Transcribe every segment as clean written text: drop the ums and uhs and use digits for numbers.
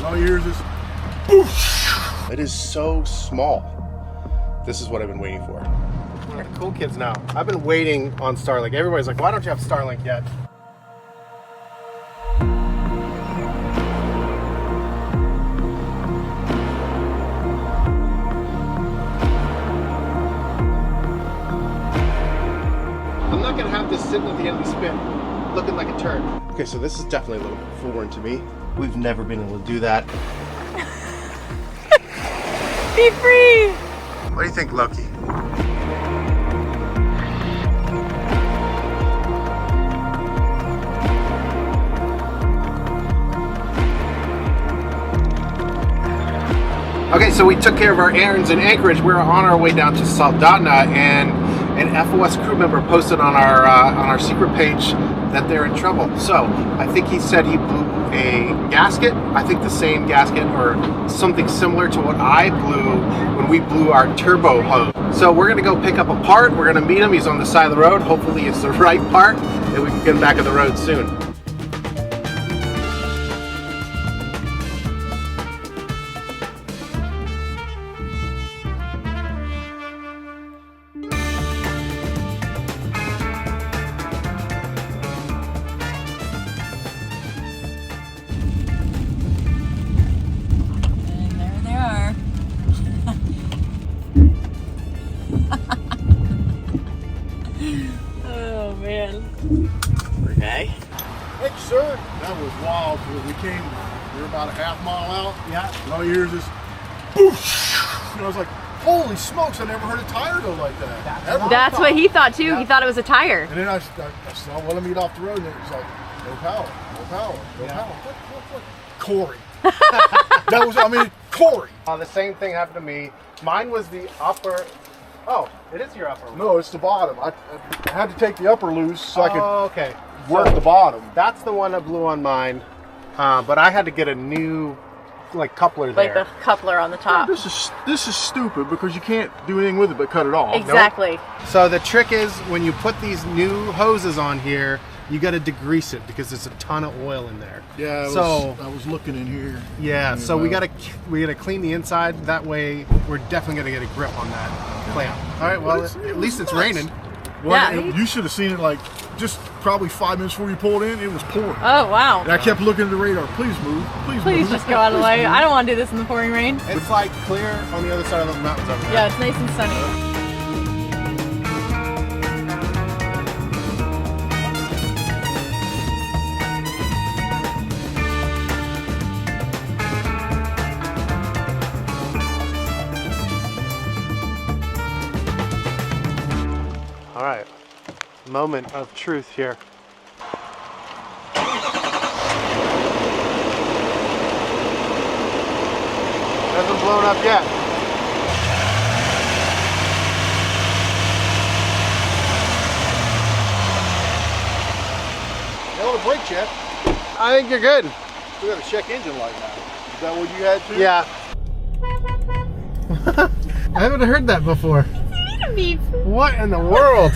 all you hear is this boosh. It is so small. This is what I've been waiting for. We're the cool kids now. I've been waiting on Starlink. Everybody's like, why don't you have Starlink yet? I'm not gonna have this sitting at the end of the spin, looking like a turd. Okay, so this is definitely a little bit foreign to me. We've never been able to do that. Be free! What do you think, Loki? Okay, so we took care of our errands in Anchorage. We're on our way down to Soldotna, and an FOS crew member posted on our secret page that they're in trouble. So I think he said he blew a gasket. I think the same gasket or something similar to what I blew when we blew our turbo hose. So we're gonna go pick up a part. We're gonna meet him. He's on the side of the road. Hopefully it's the right part, and we can get him back on the road soon. Oh man. Okay. Thank you, sir. That was wild. We were about a half mile out. Yeah. And all you hear is this boosh. And I was like, holy smokes, I never heard a tire go like that. That's what he thought too. Yeah. He thought it was a tire. And then I saw one of them get off the road, and it was like, no power, no power, no Yeah. power. What? Corey. That was, Corey. The same thing happened to me. Mine was the upper. Oh, it is your upper. No, it's the bottom. I had to take the upper loose so I could okay. work the bottom. That's the one that blew on mine, but I had to get a new coupler there. Like the coupler on the top. This is stupid because you can't do anything with it but cut it off. Exactly. So the trick is when you put these new hoses on here, you got to degrease it because there's a ton of oil in there. Yeah. I was looking in here. Yeah. So we gotta clean the inside. That way, we're definitely gonna get a grip on that clamp. All right. Well, at least it's raining. Well, Yeah. you should have seen it just probably 5 minutes before you pulled in. It was pouring. Oh wow. And I kept looking at the radar. Please move. Please Please just go out of the way. I don't want to do this in the pouring rain. It's like clear on the other side of the mountains over there. Yeah, it's nice and sunny. All right, moment of truth here. Hasn't blown up yet. You know the brake check. I think you're good. We got a check engine light now. Is that what you had too? Yeah. I haven't heard that before. Beep. What in the world?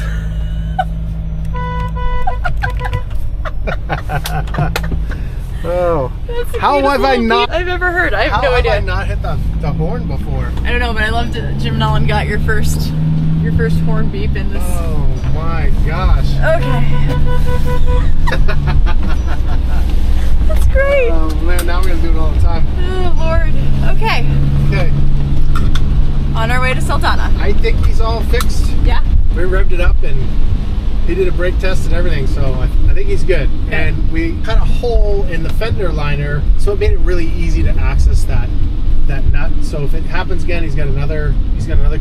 Oh. How have I not? I've ever heard. I have How no have idea. I not hit the horn before? I don't know, but I loved it. Jim Nolan got your first horn beep in this. Oh my gosh. Okay. That's great. Oh man, now we're gonna do it all the time. Oh Lord. Okay. Okay. On our way to Soldotna. I think he's all fixed. Yeah. We revved it up and he did a brake test and everything, so I think he's good. Okay. And we cut a hole in the fender liner, so it made it really easy to access that nut. So if it happens again, he's got another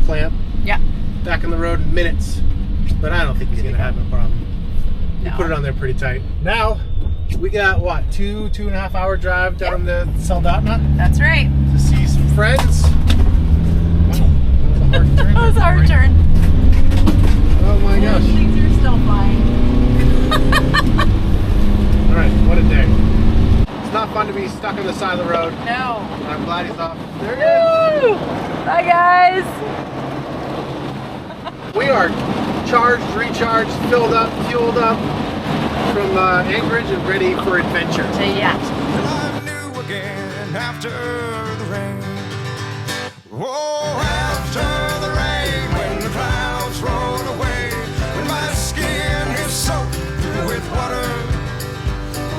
clamp. Yeah. Back on the road in minutes. But I don't think he's gonna have a problem. No. You put it on there pretty tight. Now we got what, 2.5 hour drive down to Soldotna That's right. to see some friends. Wow, that was a hard turn. That was a hard turn. Oh my gosh. Things are still fine. Alright, what a day. It's not fun to be stuck on the side of the road. No. I'm glad he's off. There he Woo! Bye guys. is. We are charged, recharged, filled up, fueled up from Anchorage and ready for adventure. So yeah. I knew again after the rain. Oh, after the rain, when the clouds roll away, when my skin is soaked through with water,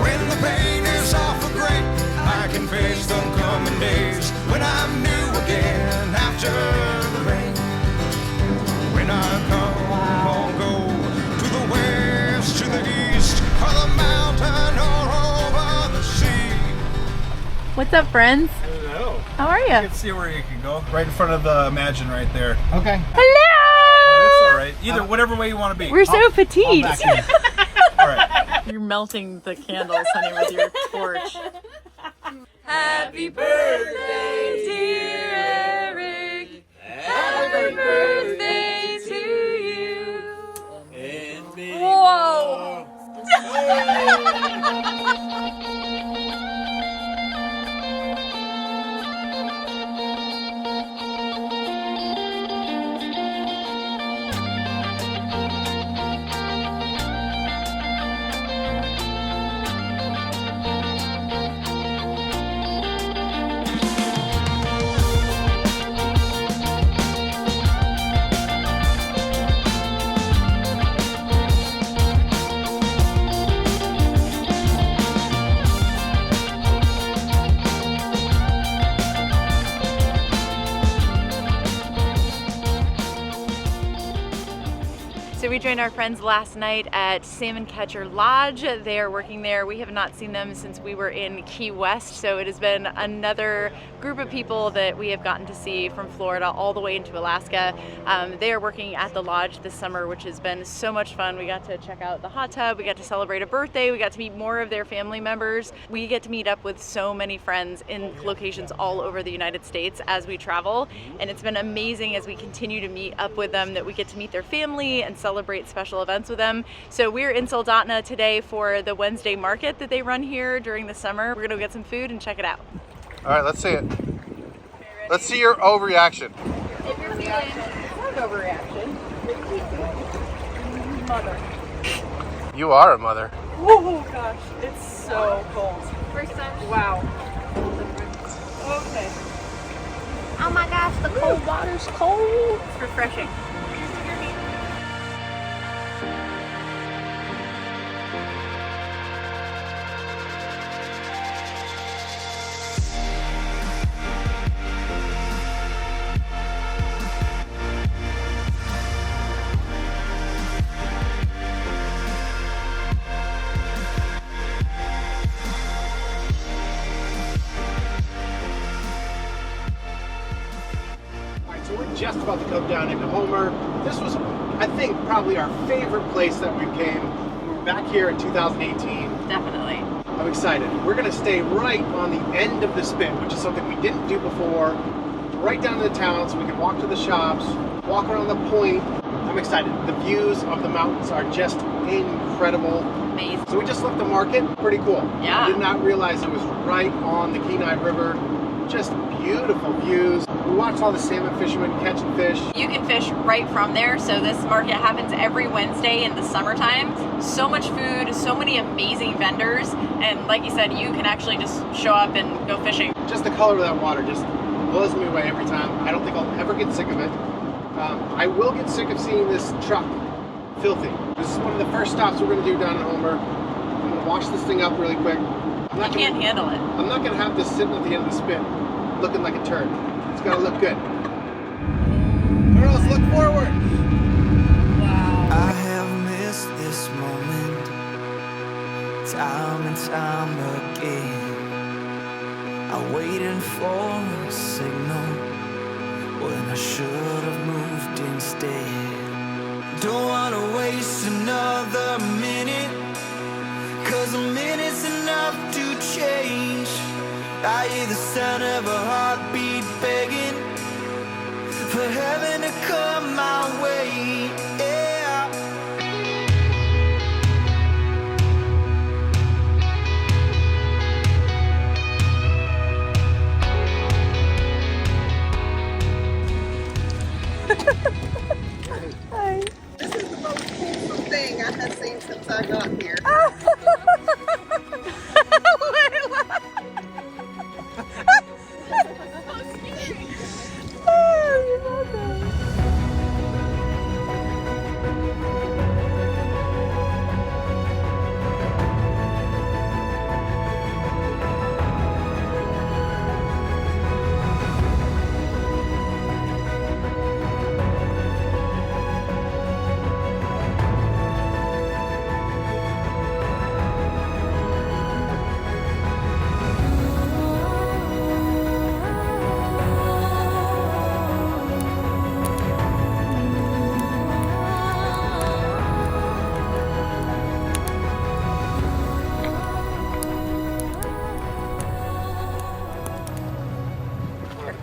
when the pain is awful great, I can face the coming days when I'm new again after the rain. When I come or go to the west, to the east, or the mountain or over the sea. What's up, friends? Hello. How are You you? can see where you can go. Right in front of the Imagine right there. Okay. Hello! That's all right. Either whatever way you want to be. We're so petite. Back in. All right. You're melting the candles, honey, with your torch. Happy birthday, dear Eric. Happy birthday to you. Whoa! So we joined our friends last night at Salmon Catcher Lodge. They are working there. We have not seen them since we were in Key West, so it has been another group of people that we have gotten to see from Florida all the way into Alaska. They are working at the lodge this summer, which has been so much fun. We got to check out the hot tub, we got to celebrate a birthday, we got to meet more of their family members. We get to meet up with so many friends in locations all over the United States as we travel, and it's been amazing as we continue to meet up with them that we get to meet their family and celebrate special events with them. So we're in Soldotna today for the Wednesday market that they run here during the summer. We're gonna go get some food and check it out. All right, let's see it. Let's see your overreaction. If you're feeling an overreaction, mother. You are a mother. Oh gosh, it's so cold. First time. Wow. Okay. Oh my gosh, the cold water's cold. It's refreshing. So we're just about to come down into Homer. This was, I think, probably our favorite place that we came. We were back here in 2018. Definitely. I'm excited. We're gonna stay right on the end of the spin, which is something we didn't do before. Right down to the town so we can walk to the shops, walk around the point. I'm excited. The views of the mountains are just incredible. Amazing. So we just left the market. Pretty cool. Yeah. I did not realize it was right on the Kenai River. Just beautiful views. We watched all the salmon fishermen catching fish. You can fish right from there. So this market happens every Wednesday in the summertime. So much food, so many amazing vendors. And like you said, you can actually just show up and go fishing. Just the color of that water just blows me away every time. I don't think I'll ever get sick of it. I will get sick of seeing this truck filthy. This is one of the first stops we're going to do down in Homer. I'm going to wash this thing up really quick. You can't handle it. I'm not going to have this sitting at the end of the spin looking like a turd. It's got to look good. Girls, look forward. I have missed this moment time and time again. I'm waiting for a signal when I should have moved instead. Don't wanna waste another minute, 'cause a minute's enough to change. I hear the sound of a heartbeat begging for heaven to come my way. Yeah. This is the most wholesome thing I have seen since I got here.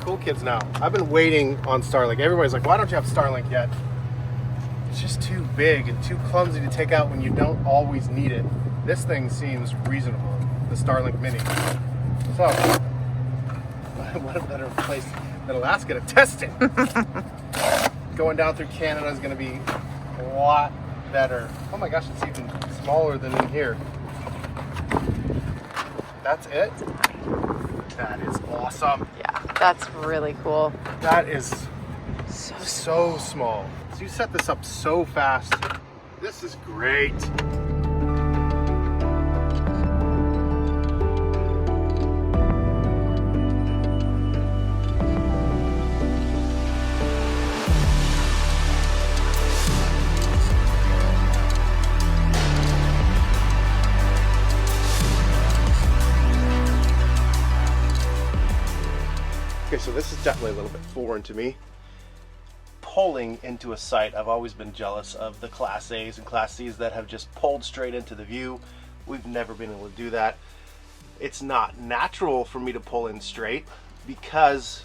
cool kids now. I've been waiting on Starlink. Everybody's like, why don't you have Starlink yet? It's just too big and too clumsy to take out when you don't always need it. This thing seems reasonable, the Starlink Mini. So, what a better place than Alaska to test it. Going down through Canada is going to be a lot better. Oh my gosh, it's even smaller than in here. That's it? That is awesome. Yeah, that's really cool. That is so small. So you set this up so fast. This is great. Okay, so this is definitely a little bit foreign to me. Pulling into a site, I've always been jealous of the Class A's and Class C's that have just pulled straight into the view. We've never been able to do that. It's not natural for me to pull in straight because,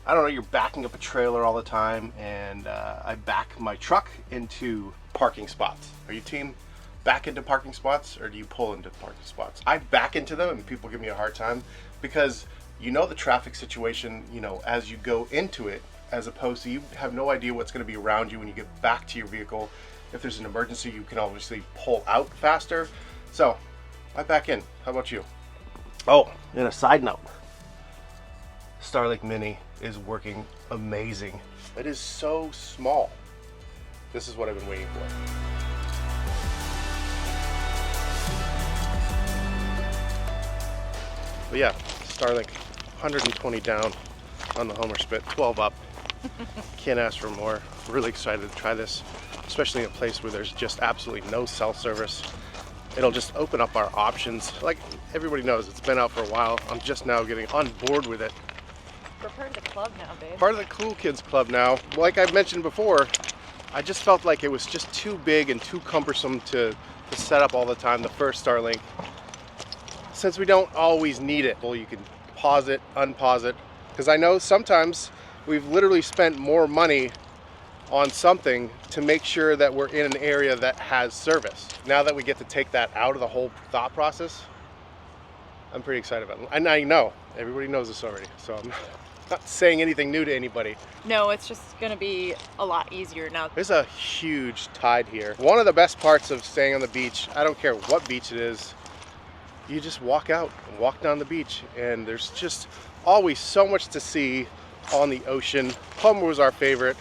I don't know, you're backing up a trailer all the time, and I back my truck into parking spots. Are you team back into parking spots, or do you pull into parking spots? I back into them and people give me a hard time because you know the traffic situation, you know, as you go into it, as opposed to you have no idea what's going to be around you when you get back to your vehicle. If there's an emergency, you can obviously pull out faster. So I back in. How about you? Oh, and a side note, Starlink Mini is working amazing. It is so small. This is what I've been waiting for. But yeah, Starlink, 120 down on the Homer Spit, 12 up. Can't ask for more. Really excited to try this, especially in a place where there's just absolutely no cell service. It'll just open up our options. Like everybody knows, it's been out for a while. I'm just now getting on board with it. We're part of the club now, babe. Part of the cool kids club now. Like I mentioned before, I just felt like it was just too big and too cumbersome to set up all the time, the first Starlink. Since we don't always need it, well, you can pause it, unpause it. Because I know sometimes we've literally spent more money on something to make sure that we're in an area that has service. Now that we get to take that out of the whole thought process, I'm pretty excited about it. And I know, everybody knows this already, so I'm not saying anything new to anybody. No, it's just gonna be a lot easier now. There's a huge tide here. One of the best parts of staying on the beach, I don't care what beach it is, you just walk out and walk down the beach, and there's just always so much to see on the ocean. Homer was our favorite.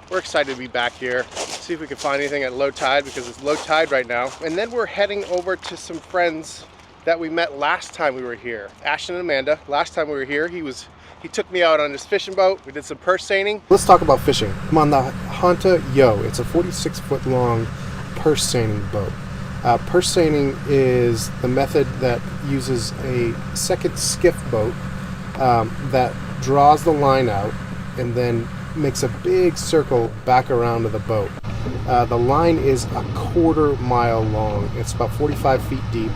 We're excited to be back here. See if we can find anything at low tide, because it's low tide right now. And then we're heading over to some friends that we met last time we were here. Ashton and Amanda, last time we were here, he took me out on his fishing boat. We did some purse seining. Let's talk about fishing. I'm on the Honta Yo. It's a 46-foot long purse seining boat. Purse seining is the method that uses a second skiff boat that draws the line out and then makes a big circle back around to the boat. The line is a 1/4 mile long. It's about 45 feet deep.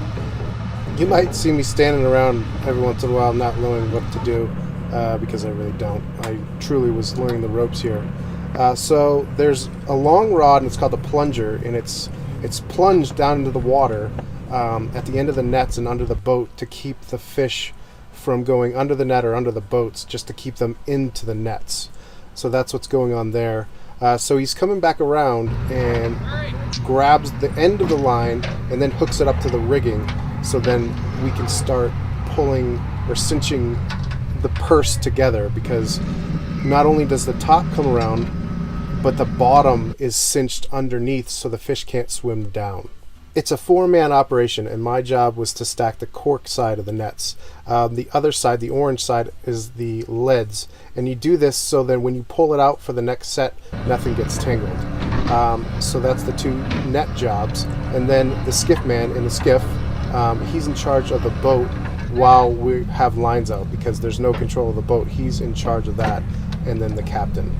You might see me standing around every once in a while not knowing what to do because I really don't. I truly was learning the ropes here. So there's a long rod, and it's called a plunger, and it's plunged down into the water at the end of the nets and under the boat to keep the fish from going under the net or under the boats, just to keep them into the nets. So that's what's going on there. So he's coming back around and grabs the end of the line and then hooks it up to the rigging, so then we can start pulling or cinching the purse together, because not only does the top come around, but the bottom is cinched underneath so the fish can't swim down. It's a 4-man operation, and my job was to stack the cork side of the nets. The other side, the orange side, is the leads, and you do this so that when you pull it out for the next set, nothing gets tangled. So that's the 2 net jobs. And then the skiff man in the skiff, he's in charge of the boat while we have lines out, because there's no control of the boat. He's in charge of that, and then the captain.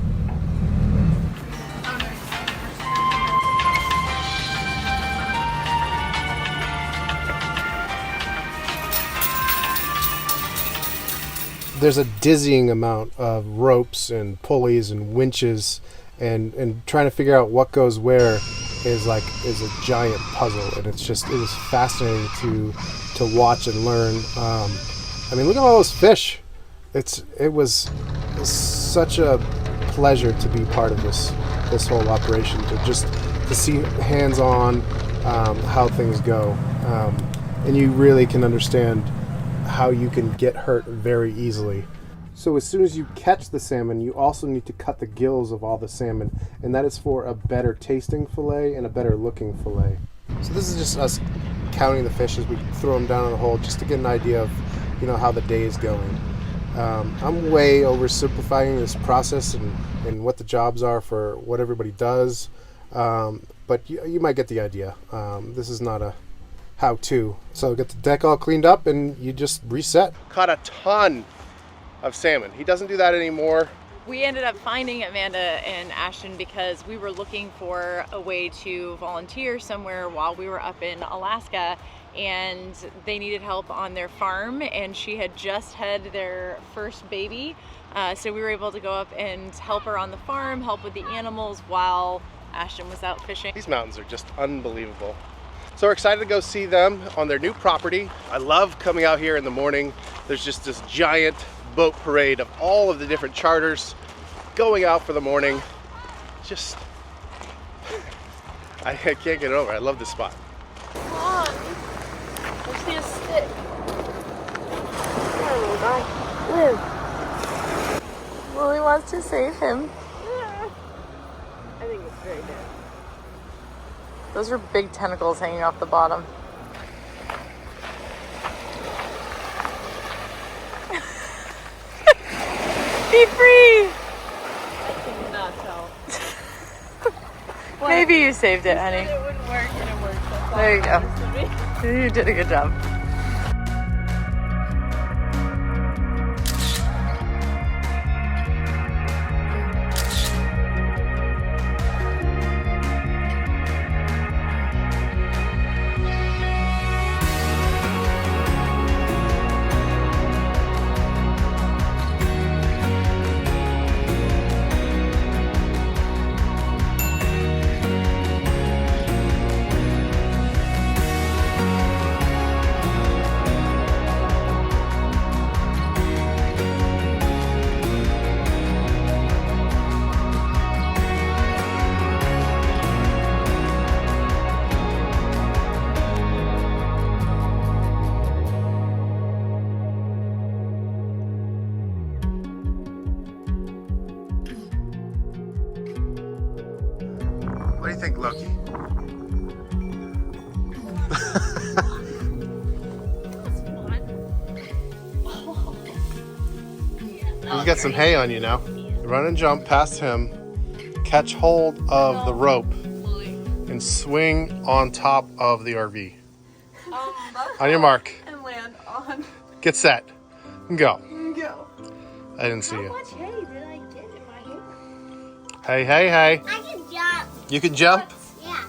there's a dizzying amount of ropes and pulleys and winches, and trying to figure out what goes where is a giant puzzle, and it was fascinating to watch and learn. I mean, look at all those fish. It was such a pleasure to be part of this whole operation, to see hands-on how things go, and you really can understand how you can get hurt very easily. So as soon as you catch the salmon, you also need to cut the gills of all the salmon, and that is for a better tasting fillet and a better looking fillet. So this is just us counting the fish as we throw them down in the hole, just to get an idea of how the day is going. I'm way oversimplifying this process and what the jobs are for what everybody does, but you might get the idea. This is not a how-to. So get the deck all cleaned up and you just reset. Caught a ton of salmon. He doesn't do that anymore. We ended up finding Amanda and Ashton because we were looking for a way to volunteer somewhere while we were up in Alaska, and they needed help on their farm, and she had just had their first baby, so we were able to go up and help her on the farm, help with the animals while Ashton was out fishing. These mountains are just unbelievable. So we're excited to go see them on their new property. I love coming out here in the morning. There's just this giant boat parade of all of the different charters going out for the morning. Just, I can't get it over. I love this spot. Come on. I see a stick. Come on, little guy. Live. Lily wants to save him. I think it's very dead. Those are big tentacles hanging off the bottom. Be free! I cannot tell. Maybe you saved it, honey. It wouldn't work, and it worked. That's all There you that go. matters to me. You did a good job. What do you think, Loki? You got some hay on you now. Run and jump past him, catch hold of the rope, and swing on top of the RV. On your mark. And land on. Get set. And go. Go. I didn't see you. How much hay did I get in my hair? Hey, hey, hey. I can jump. You can jump? Yeah.